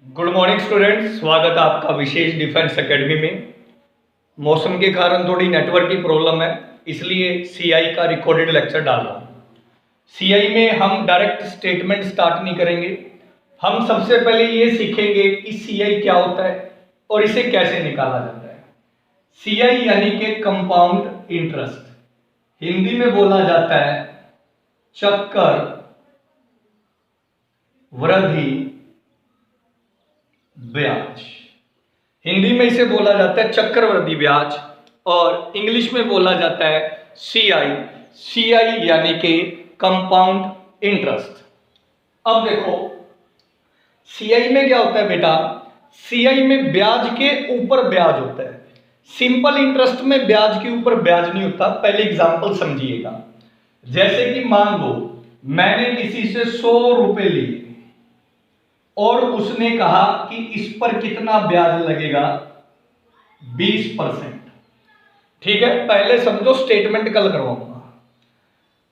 Good morning students, स्वागत है आपका विशेष डिफेंस एकेडमी में। मौसम के कारण थोड़ी नेटवर्क की प्रॉब्लम है, इसलिए सीआई का रिकॉर्डेड लेक्चर डाल रहा हूँ। सीआई में हम डायरेक्ट स्टेटमेंट स्टार्ट नहीं करेंगे। हम सबसे पहले ये सीखेंगे कि सीआई क्या होता है और इसे कैसे निकाला जाता है। सीआई यानी कि कंपाउंड इंटरेस्ट, हिंदी में बोला जाता है चक्कर वृद्धि ब्याज। हिंदी में इसे बोला जाता है चक्रवृद्धि ब्याज और इंग्लिश में बोला जाता है सीआई। सीआई यानी कि कंपाउंड इंटरेस्ट। अब देखो सीआई में क्या होता है बेटा, सीआई में ब्याज के ऊपर ब्याज होता है। सिंपल इंटरेस्ट में ब्याज के ऊपर ब्याज नहीं होता। पहले एग्जांपल समझिएगा। जैसे कि मान लो मैंने किसी से 100 रुपए लिए और उसने कहा कि इस पर कितना ब्याज लगेगा, 20%। ठीक है, पहले समझो स्टेटमेंट कल करवाऊंगा।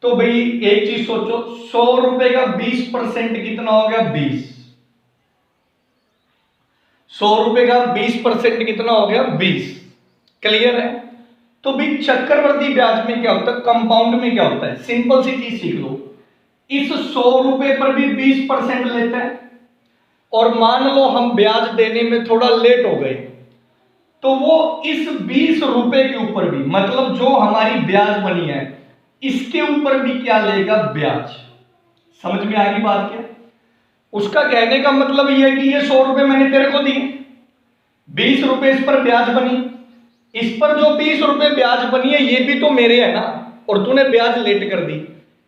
तो भाई एक चीज सोचो, 100 रुपए का 20% कितना हो गया, 20। 100 रुपए का 20% कितना हो गया, 20। क्लियर है। तो भाई चक्रवृद्धि ब्याज में क्या होता है, कंपाउंड में क्या होता है, सिंपल सी चीज सीख लो। इस 100 रुपए पर भी 20% लेते हैं और मान लो हम ब्याज देने में थोड़ा लेट हो गए तो वो इस 20 रुपए के ऊपर भी, मतलब जो हमारी ब्याज बनी है इसके ऊपर भी क्या लेगा, ब्याज। समझ में आ गई बात क्या। उसका कहने का मतलब यह है कि ये 100 रुपए मैंने तेरे को दिए, 20 रुपए इस पर ब्याज बनी, इस पर जो 20 रुपए ब्याज बनी है ये भी तो मेरे है ना, और तूने ब्याज लेट कर दी,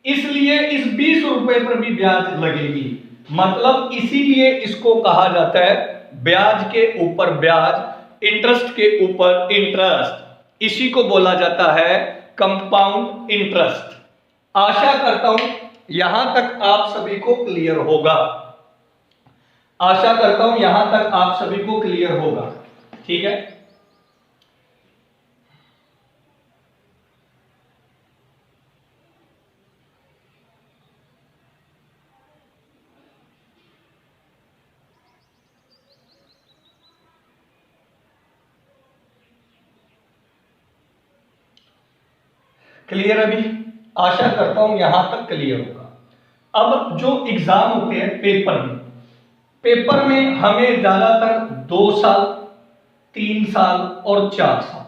इसलिए इस 20 रुपए पर भी ब्याज लगेगी। मतलब इसीलिए इसको कहा जाता है ब्याज के ऊपर ब्याज, इंटरेस्ट के ऊपर इंटरेस्ट। इसी को बोला जाता है कंपाउंड इंटरेस्ट। आशा करता हूं यहां तक आप सभी को क्लियर होगा। आशा करता हूं यहां तक आप सभी को क्लियर होगा। ठीक है, क्लियर। अभी आशा करता हूं यहां तक क्लियर होगा। अब जो एग्जाम होते हैं पेपर में, पेपर में हमें ज्यादातर 2 साल, 3 साल और 4 साल,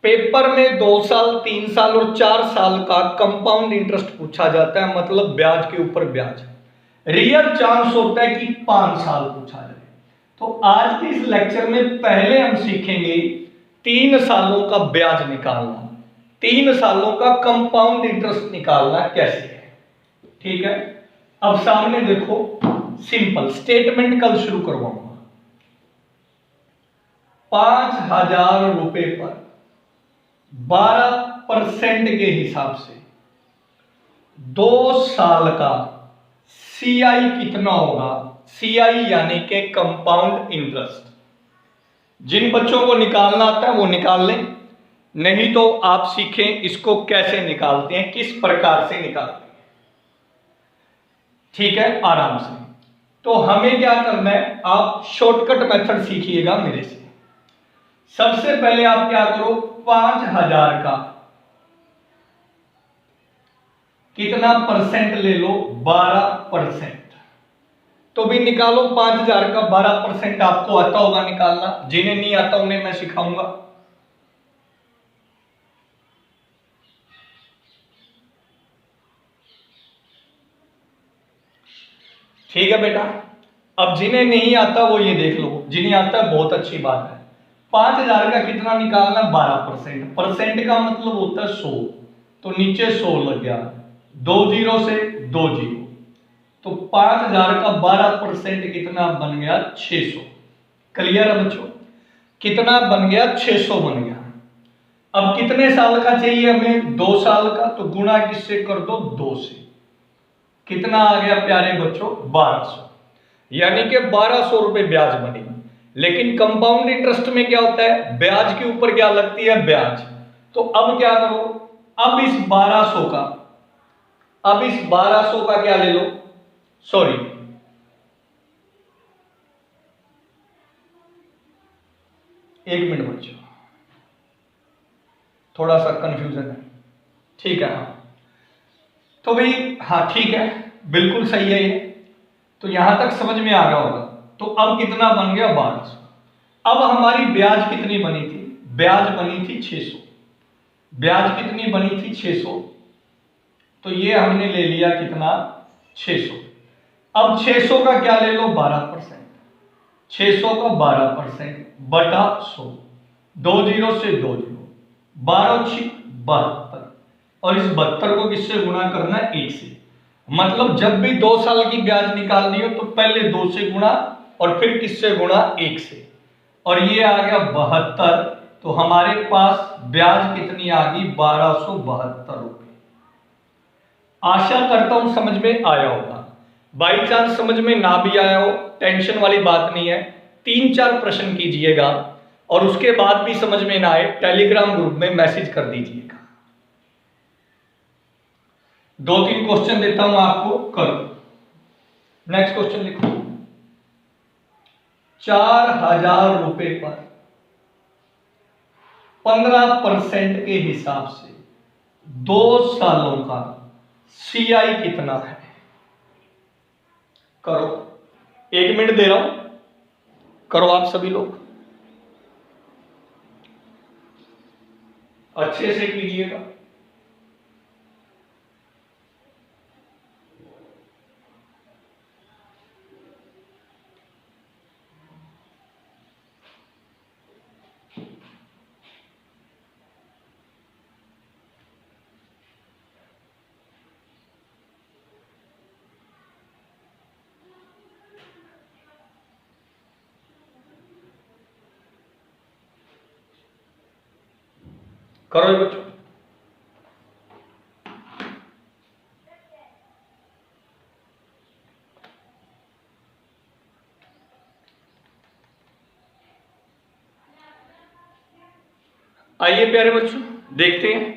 पेपर में 2 साल, 3 साल और 4 साल का कंपाउंड इंटरेस्ट पूछा जाता है, मतलब ब्याज के ऊपर ब्याज। रियल चांस होता है कि 5 साल पूछा जाए। तो आज के इस लेक्चर में पहले हम सीखेंगे 3 सालों का ब्याज निकालना, 3 सालों का कंपाउंड इंटरेस्ट निकालना कैसे है। ठीक है, अब सामने देखो, सिंपल स्टेटमेंट कल शुरू करवाऊंगा। 5,000 रुपए पर 12% के हिसाब से 2 साल का सीआई कितना होगा। सीआई यानी कि कंपाउंड इंटरेस्ट। जिन बच्चों को निकालना आता है वो निकाल लें, नहीं तो आप सीखें इसको कैसे निकालते हैं, किस प्रकार से निकालते हैं। ठीक है, आराम से। तो हमें क्या करना है, आप शॉर्टकट मेथड सीखिएगा मेरे से। सबसे पहले आप क्या करो, 5,000 का कितना परसेंट ले लो, 12%। तो भी निकालो 5,000 का 12%। आपको आता होगा निकालना, जिन्हें नहीं आता उन्हें मैं सिखाऊंगा। ठीक है बेटा, अब जिन्हें नहीं आता वो ये देख लो, जिन्हें आता है बहुत अच्छी बात है। 5,000 का कितना निकालना, 12%। परसेंट का मतलब होता है 100, तो नीचे 100 लग गया, 2 जीरो से 2 जीरो, तो 5,000 का 12% कितना बन गया, 600। क्लियर है बच्चों, कितना बन गया, 600 बन गया। अब कितने साल का चाहिए हमें, 2 साल का, तो गुणा किससे कर दो, 2 से। कितना आ गया प्यारे बच्चों, 1200। यानी कि 1200 रुपए ब्याज बनी। लेकिन कंपाउंड इंटरेस्ट में क्या होता है, ब्याज के ऊपर क्या लगती है, ब्याज। तो अब क्या करो, अब इस 1200 का, अब इस 1200 का क्या ले लो, सॉरी एक मिनट बच्चों, थोड़ा सा कंफ्यूजन है। ठीक है, हाँ तो भाई हाँ ठीक है, बिल्कुल सही है ये। तो यहां तक समझ में आ गया होगा। तो अब कितना बन गया 1200। अब हमारी ब्याज कितनी बनी थी? ब्याज बनी थी 600। ब्याज कितनी बनी थी? 600। तो ये हमने ले लिया कितना? 600। अब 600 का क्या ले लो? 12%। 600 का 12% बटा 100, 2 जीरो से 2 जीरो, 12 6 72। और इस 72 को किससे गुणा करना है? 1 से। मतलब जब भी 2 साल की ब्याज निकालनी हो तो पहले 2 से गुणा और फिर किससे गुणा? 1 से। और ये आ गया 72। तो हमारे पास ब्याज कितनी आ गई? 1272 रुपए। आशा करता हूं समझ में आया होगा। बाई चांस समझ में ना भी आया हो, टेंशन वाली बात नहीं है। 3-4 प्रश्न कीजिएगा और उसके बाद भी समझ में ना आए, टेलीग्राम ग्रुप में मैसेज कर दीजिएगा। 2-3 क्वेश्चन देता हूं आपको, करो। नेक्स्ट क्वेश्चन लिखो। 4000 रुपए पर 15% के हिसाब से 2 सालों का सीआई कितना है? करो, 1 मिनट दे रहा हूं, करो आप सभी लोग, अच्छे से कीजिएगा। करो ये बच्चों। आइए प्यारे बच्चों, देखते हैं।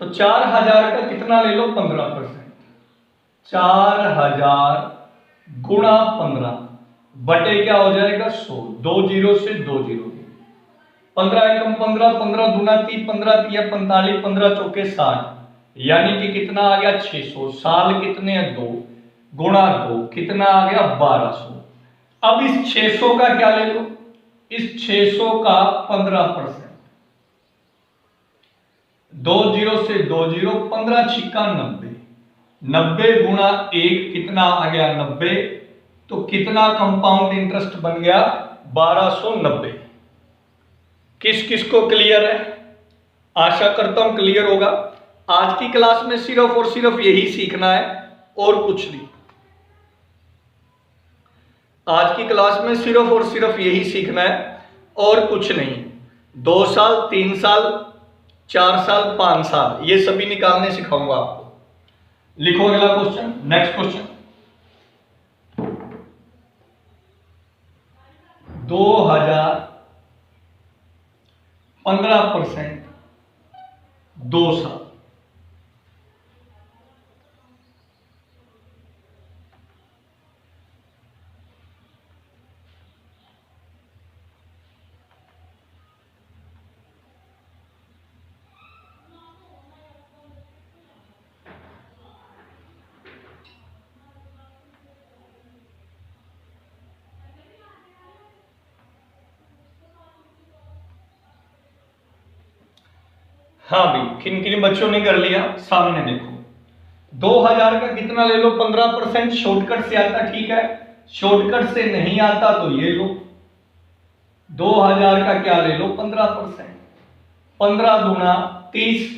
तो 4000 का कितना ले लो? 15%। 4000 गुणा 15 बटे क्या हो जाएगा? 100, 2 जीरो से 2 जीरो, 15 एकम 15, 15 दूना 30, 15 तिया 45, 15 चौके 60, यानी कि कितना आ गया? 600। साल कितने हैं? 2 गुणा 2 कितना आ गया? 1200। अब इस 600 का क्या ले लो? इस 600 का 15%, 2 जीरो से 2 जीरो, 15 छिक्का 90, 90 गुणा 1 कितना आ गया? 90। तो कितना कंपाउंड इंटरेस्ट बन गया? 1290। किस किस को क्लियर है? आशा करता हूं क्लियर होगा। आज की क्लास में सिर्फ और सिर्फ यही सीखना है और कुछ नहीं। आज की क्लास में सिर्फ और सिर्फ यही सीखना है और कुछ नहीं। 2 साल, 3 साल, 4 साल, 5 साल, ये सभी निकालने सिखाऊंगा आपको। लिखो अगला क्वेश्चन, नेक्स्ट क्वेश्चन। 2000 15% 2 साल, हाँ भाई, किन किन बच्चों ने कर लिया? सामने देखो। 2000 का कितना ले लो? 15%। शॉर्टकट से आता, ठीक है। शॉर्टकट से नहीं आता तो ये लो। 2000 का क्या ले लो? 15%। 15 दूना 30,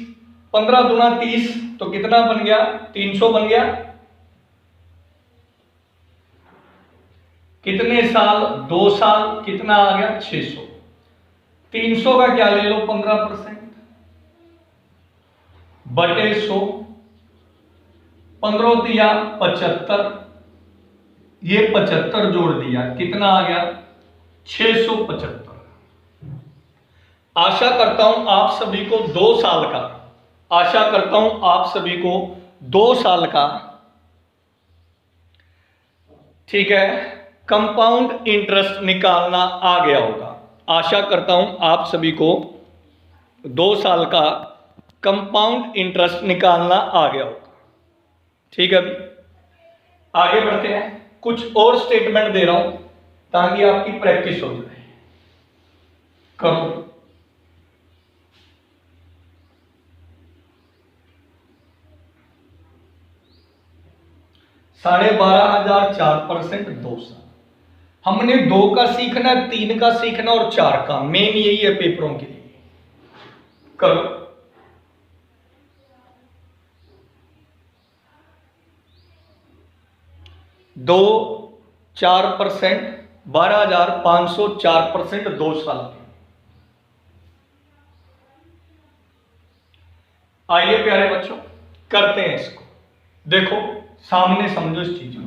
15 दूना 30, तो कितना बन गया? 300 बन गया। कितने साल? 2 साल, कितना आ गया? 600। 300 का क्या ले लो? 15% बटे 100, 15 दिया 75, ये 75 जोड़ दिया, कितना आ गया? 675। आशा करता हूं आप सभी को 2 साल का, आशा करता हूं आप सभी को 2 साल का ठीक है, कंपाउंड इंटरेस्ट निकालना आ गया होगा। आशा करता हूं आप सभी को 2 साल का कंपाउंड इंटरेस्ट निकालना आ गया होगा। ठीक है, अभी आगे बढ़ते हैं। कुछ और स्टेटमेंट दे रहा हूं ताकि आपकी प्रैक्टिस हो जाए। करो। $12,500 2 साल। हमने 2 का सीखना, 3 का सीखना और 4 का। मेन यही है पेपरों के लिए। करो। दो 4%, 12,504% 2 साल के। आइए प्यारे बच्चों करते हैं इसको। देखो सामने समझो इस चीज को।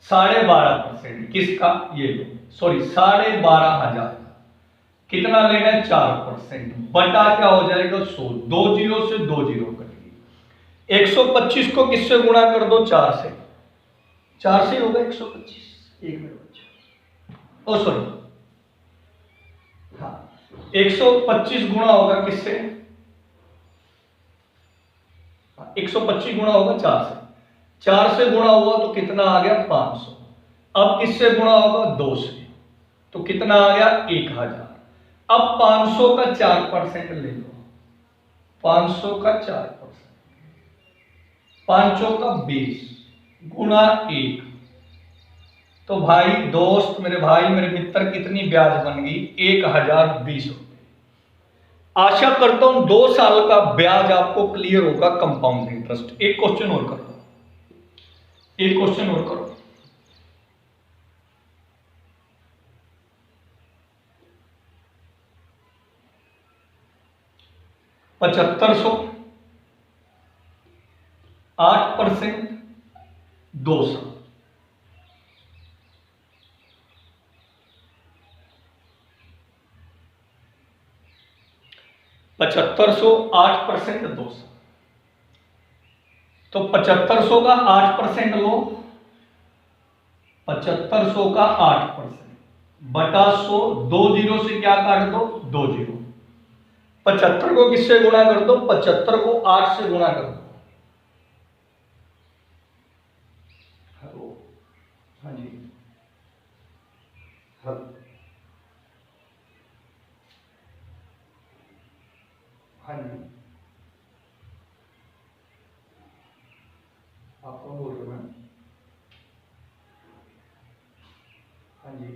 12.5% किसका? ये लो, सॉरी 12,500 कितना लेना है? 4%। बटा क्या हो जाएगा? 100। 2 जीरो से 2 जीरो कट गई। 125 को किससे गुणा कर दो? 4 से। 4 से होगा 125। एक मिनट बच्चों, ओ सॉरी, हाँ 125 गुणा होगा किससे? 125 गुणा होगा 4 से। 4 से गुणा हुआ तो कितना आ गया? 500। अब किससे गुणा होगा? 2 से, तो कितना आ गया? 1,000। अब 500 का 4% ले लो। 500 का 4%, 500 का 20 गुणा 1। तो भाई दोस्त, मेरे भाई, मेरे मित्र, कितनी ब्याज बन गई? 1,020 रुपए। आशा करता हूं 2 साल का ब्याज आपको क्लियर होगा, कंपाउंड इंटरेस्ट। एक क्वेश्चन और करो, एक क्वेश्चन और करो। $7,500 8% 2 साल। 7,500 8% 2 साल। तो 7,500 का 8% लो। 7,500 का 8% बटा 100। 2 जीरो से क्या काट दो? 2 जीरो। 75 को किससे गुणा कर दो? 75 को 8 से गुणा कर दो। हेलो, हाँ जी, हाँ जी, आप कौन बोल रहे हो मैम? हाँ जी,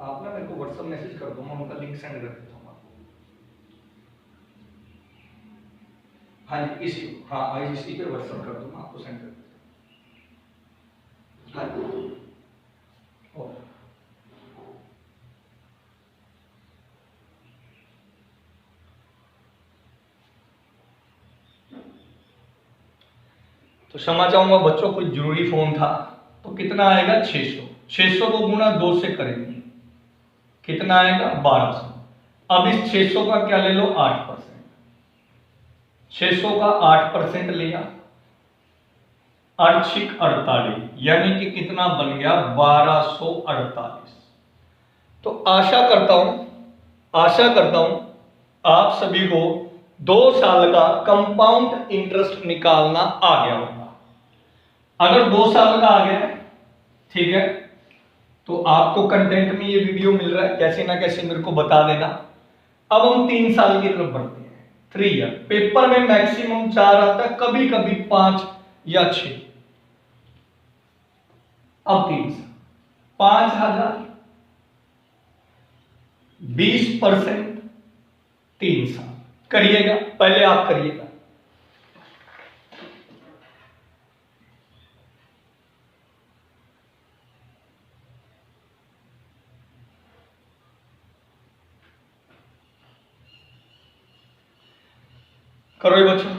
आप ना मेरे को व्हाट्सएप मैसेज कर दो, मैं उनका लिंक सेंड कर देता हूँ आपको। हाँ जी, इसी, हाँ आज इसी पे व्हाट्सएप कर दो, मैं आपको सेंड कर देता हूँ। हाँ जी, ओके। तो क्षमा चाहूंगा बच्चों, कुछ जरूरी फोन था। तो कितना आएगा? 600। 600 को गुणा 2 से करेंगे, कितना आएगा? 1,200। अब इस 600 का क्या ले लो? 8%। 600 का 8% लिया, 8×6 = 48, यानी कि कितना बन गया? 1,248। तो आशा करता हूं आप सभी को 2 साल का कंपाउंड इंटरेस्ट निकालना आ गया होगा। अगर 2 साल का आ गया, ठीक है, तो आपको कंटेंट में ये वीडियो मिल रहा है, कैसे ना कैसे मेरे को बता देना। अब हम 3 साल की तरफ बढ़ते हैं। 3 ईयर पेपर में मैक्सिमम 4 आता है, कभी कभी 5 या 6। अब 3 साल, 5,000 20% 3 साल। करिएगा, पहले आप करिएगा। करो ये बच्चों।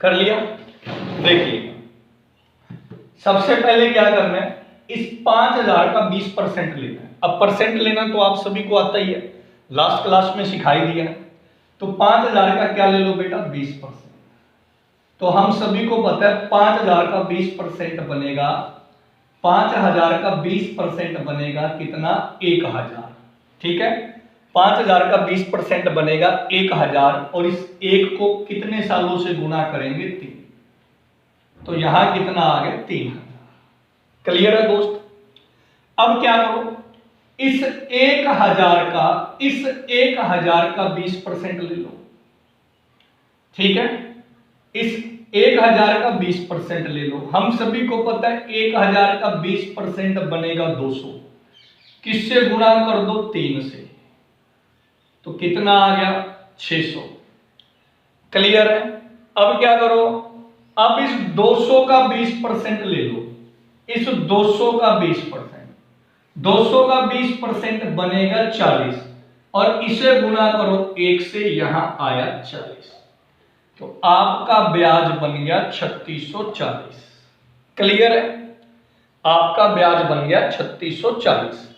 कर लिया। देखिए सबसे पहले क्या करना है, इस 5000 का 20% लेना है। अब परसेंट लेना तो आप सभी को आता ही है, लास्ट क्लास में सिखाई दिया है। तो 5000 का क्या ले लो बेटा, 20%। तो हम सभी को पता है 5000 का 20% बनेगा, 5000 का 20% बनेगा कितना, 1000। ठीक है, 5000 का 20% बनेगा 1000, और इस एक को कितने सालों से गुना करेंगे, 3। तो यहां कितना आ गया, 3000। क्लियर है दोस्त। अब क्या करो, इस 1000 का 20% ले लो। ठीक है, इस 1000 का 20% ले लो। हम सभी को पता है 1000 का 20% बनेगा 200। किससे गुणा कर दो, 3 से। तो कितना आ गया, 600। क्लियर है। अब क्या करो, अब इस 200 का 20% ले लो। इस 200 का 20%, 200 का 20% बनेगा 40, और इसे गुणा करो 1 से, यहां आया 40। तो आपका ब्याज बन गया 3640। क्लियर है, आपका ब्याज बन गया 3640।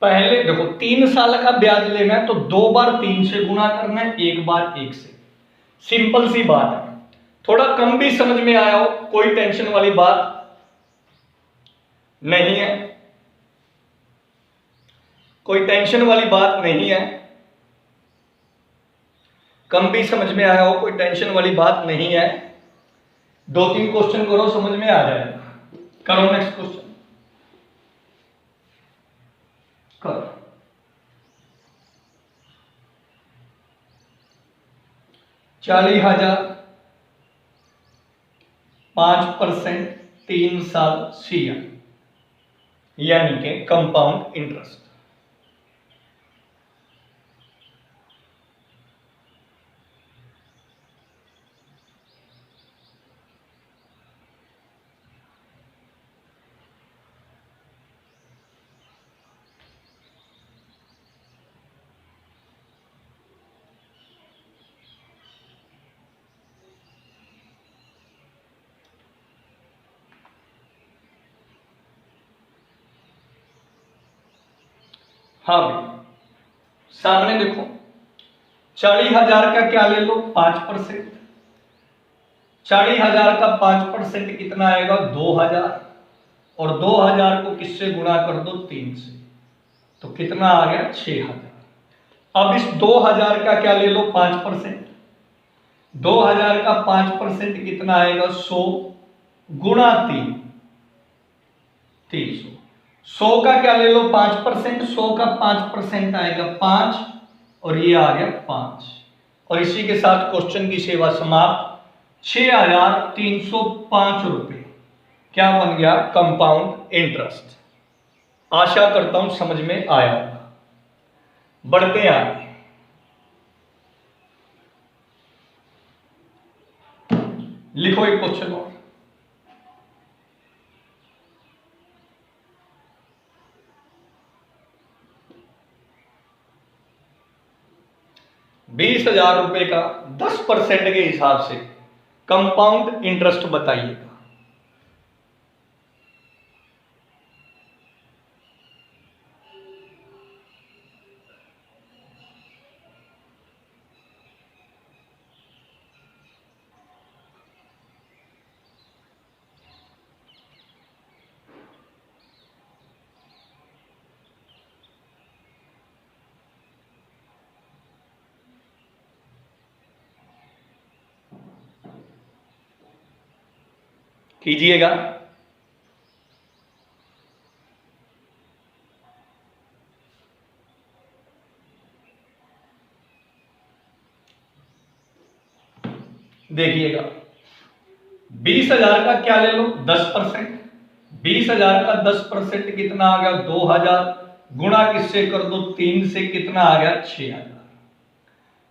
पहले देखो 3 साल का ब्याज लेना है तो 2 बार 3 से गुणा करना है, 1 बार 1 से। सिंपल सी बात है। थोड़ा कम भी समझ में आया हो, कोई टेंशन वाली बात नहीं है, कोई टेंशन वाली बात नहीं है। कम भी समझ में आया हो, कोई टेंशन वाली बात नहीं है। 2-3 क्वेश्चन करो, समझ में आ जाएगा। करो नेक्स्ट क्वेश्चन, करो। 40,000, 5% 3 साल CM, यानी कि कंपाउंड इंटरेस्ट। हाँ भाई, सामने देखो 40,000 का क्या ले लो, 5%। 40,000 का 5% कितना आएगा, 2,000, और 2,000 को किससे गुणा कर दो, 3 से। तो कितना आ गया, 6,000। अब इस 2,000 का क्या ले लो, 5%। 2,000 का 5% कितना आएगा, 100 गुणा 3, 300। 100 का क्या ले लो, 5%। 100 का 5% आएगा 5, और ये आ गया 5। और इसी के साथ क्वेश्चन की सेवा समाप्त। 6,305 रुपए क्या बन गया, कंपाउंड इंटरेस्ट। आशा करता हूं समझ में आया होगा। बढ़ते हैं आगे। लिखो एक क्वेश्चन और। ₹20,000 का 10% के हिसाब से कंपाउंड इंटरेस्ट बताइएगा। कीजिएगा। देखिएगा 20,000 का क्या ले लो, 10%। 20,000 का 10% कितना आ गया, 2,000, गुणा किससे कर दो, 3 से, कितना आ गया, 6,000।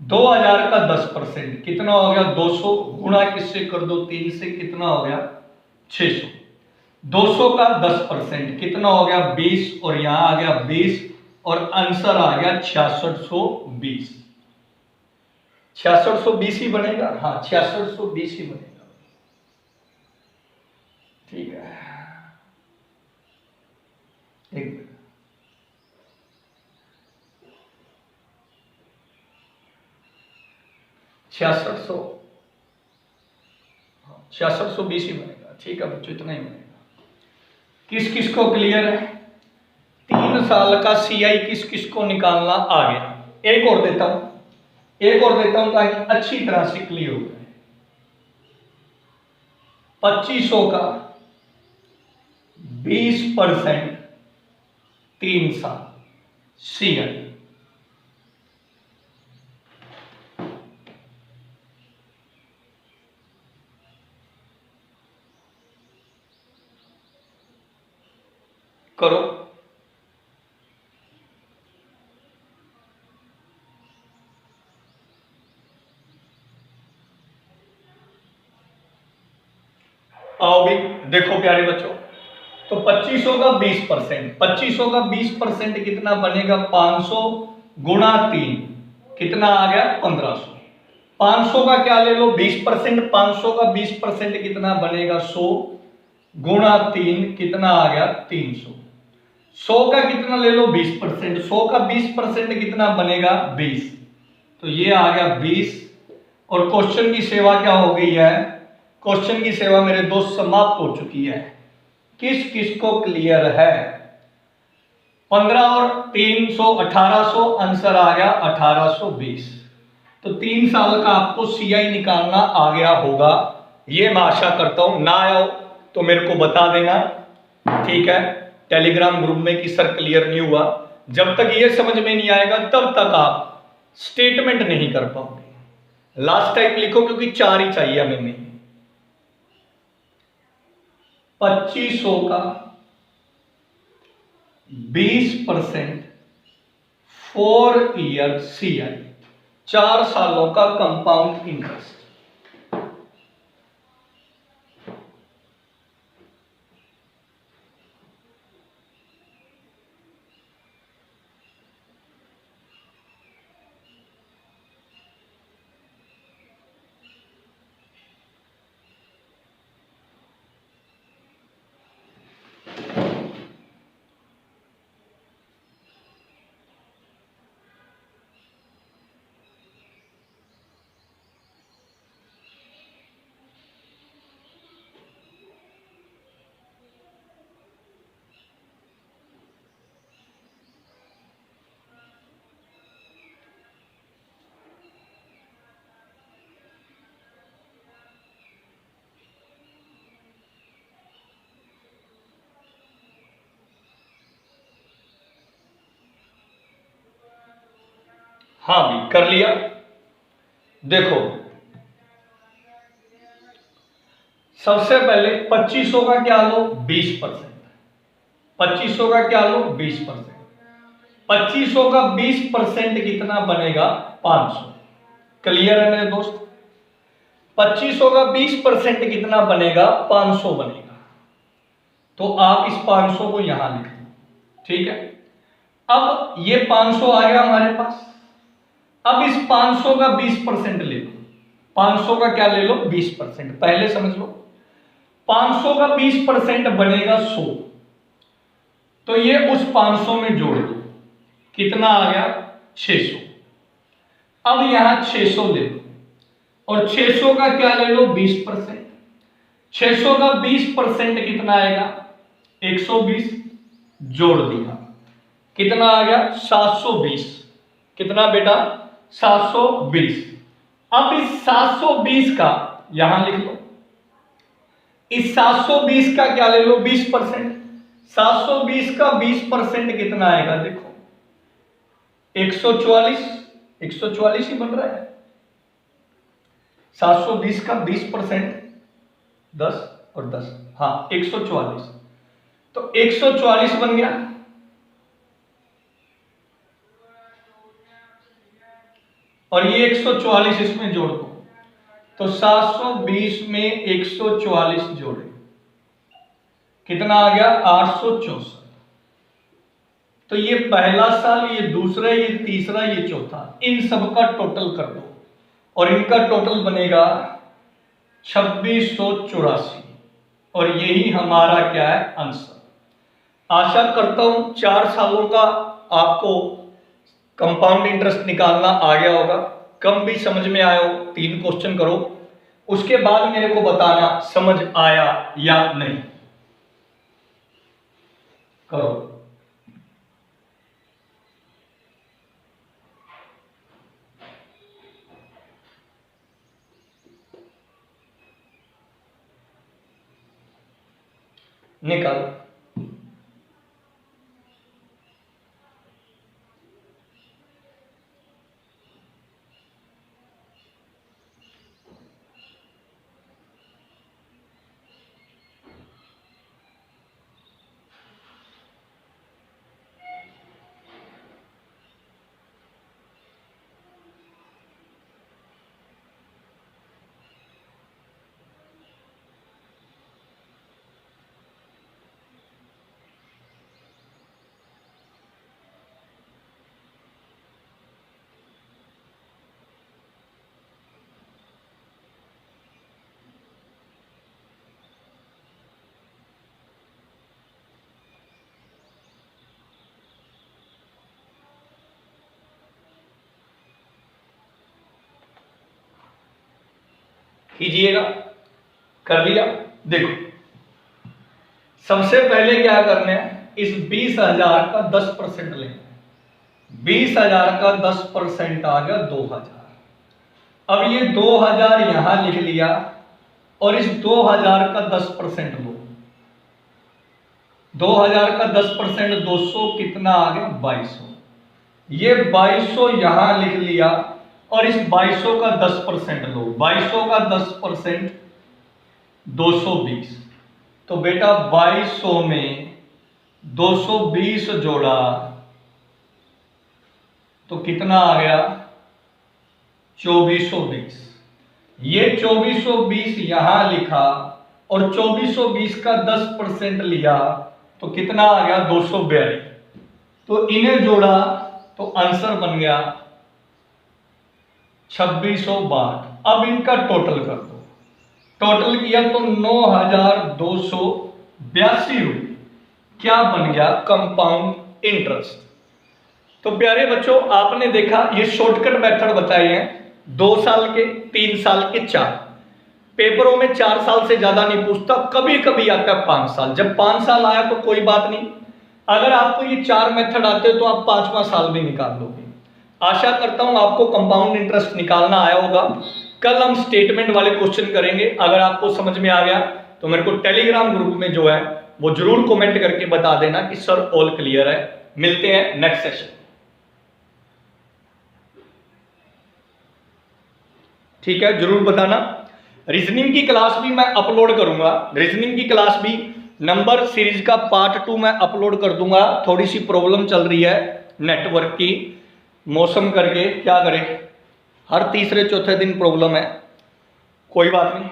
2,000 का 10% कितना हो गया, 200, गुणा किससे कर दो, 3 से, कितना हो गया, 600। 200 का 10% कितना हो गया, 20, और यहां आ गया 20, और आंसर आ गया 6620। 6620 ही बनेगा, हाँ 6620 ही बनेगा। एक मिनट, 6600, 6620 ही बनेगा। ठीक है बच्चों, इतना ही बनेगा। किस किस को क्लियर है? 3 साल का सीआई किस किस को निकालना आ गया। एक और देता हूं, एक और देता हूं ताकि अच्छी तरह से क्लियर हो जाए। 2500 का 20% 3 साल सीआई, करो। आओ भी देखो प्यारे बच्चों, तो 2500 का 20%, 2500 का 20% कितना बनेगा? 500 गुणा 3 कितना आ गया? 1500। 500 का क्या ले लो? 20%। 500 का 20% कितना बनेगा? 100 गुणा 3 कितना आ गया? 300। 100 का कितना ले लो? 20%। 100 का 20% कितना बनेगा? 20। तो ये आ गया 20। और क्वेश्चन की सेवा क्या हो गई है? क्वेश्चन की सेवा मेरे दोस्त समाप्त हो चुकी है। किस किस को क्लियर है? 15 और 300 1800, आंसर आ गया 1820। तो 3 साल का आपको सीआई निकालना आ गया होगा, ये मैं आशा करता हूं। ना आया तो मेरे को बता देना, ठीक है, टेलीग्राम ग्रुप में कि सर क्लियर नहीं हुआ। जब तक ये समझ में नहीं आएगा तब तक आप स्टेटमेंट नहीं कर पाओगे। लास्ट टाइम लिखो क्योंकि 4 ही चाहिए हमें। 2500 का 20% 4 ईयर सीआई, 4 सालों का कंपाउंड इंटरेस्ट। हाँ भी कर लिया। देखो सबसे पहले 2500 का क्या लो? 20%। 2500 का क्या लो? 20%। 2500 का 20% कितना बनेगा? 500। क्लियर है मेरे दोस्त? 2500 का 20% कितना बनेगा? 500 बनेगा। तो आप इस 500 को यहां लिख लो, ठीक है। अब ये 500 आ गया हमारे पास। अब इस 500 का 20% ले लो। 500 का क्या ले लो? 20%। पहले समझ लो, 500 का 20% बनेगा 100। तो ये उस 500 में जोड़ दो, कितना आ गया? 600। अब यहां 600 ले लो और 600 का क्या ले लो? 20%। 600 का 20% कितना आएगा? 120। जोड़ दिया, कितना आ गया? 720। कितना बेटा? 720। अब इस 720 का यहां लिख लो। इस 720 का क्या ले लो? 20%। 720 का 20% कितना आएगा? देखो 144। 144 ही बन रहा है। 720 का 20% 10 और 10, हाँ 144। तो 144 बन गया। और ये 144 इसमें जोड़ दो, तो 720 में 144 जोड़े, कितना आ गया? 864। तो ये पहला साल, ये दूसरा, ये तीसरा, ये चौथा, इन सब का टोटल कर दो और इनका टोटल बनेगा 2684। और यही हमारा क्या है? आंसर। आशा करता हूं 4 सालों का आपको कंपाउंड इंटरेस्ट निकालना आ गया होगा। कम भी समझ में आया हो 3 क्वेश्चन करो, उसके बाद मेरे को बताना समझ आया या नहीं। करो। निकाल। कीजिएगा। कर लिया। देखो सबसे पहले क्या करना है, इस 20,000 का 10% लेना है। 20,000 का 10% आ गया 2,000। अब ये 2,000 यहां लिख लिया और इस 2,000 का 10% लो। 2,000 का 10% 200 कितना आ गया 2200। ये 2200 यहां लिख लिया और इस 2200 का 10% लो। 2200 का 10% 220। तो बेटा 2200 में 220 जोड़ा तो कितना आ गया 2420। ये 2420 यहां लिखा और 2420 का 10% लिया तो कितना आ गया 242। तो इन्हें जोड़ा तो आंसर बन गया 2662। अब इनका टोटल कर दो। टोटल किया तो 9,282 रुपये क्या बन गया कंपाउंड इंटरेस्ट। तो प्यारे बच्चों आपने देखा ये शॉर्टकट मेथड बताए हैं 2 साल के, 3 साल के, 4। पेपरों में 4 साल से ज्यादा नहीं पूछता, कभी कभी आता है 5 साल। जब 5 साल आया तो कोई बात नहीं, अगर आपको ये 4 मेथड आते तो आप 5वां साल भी निकाल दोगे। आशा करता हूं आपको कंपाउंड इंटरेस्ट निकालना आया होगा। कल हम स्टेटमेंट वाले क्वेश्चन करेंगे। अगर आपको समझ में आ गया तो मेरे को टेलीग्राम ग्रुप में जो है वो जरूर कमेंट करके बता देना कि सर ऑल क्लियर है। मिलते हैं नेक्स्ट सेशन। ठीक है, जरूर बताना। रीजनिंग की क्लास भी मैं अपलोड करूंगा। रीजनिंग की क्लास भी नंबर सीरीज का पार्ट 2 मैं अपलोड कर दूंगा। थोड़ी सी प्रॉब्लम चल रही है नेटवर्क की, मौसम करके क्या करें, हर तीसरे चौथे दिन प्रॉब्लम है। कोई बात नहीं।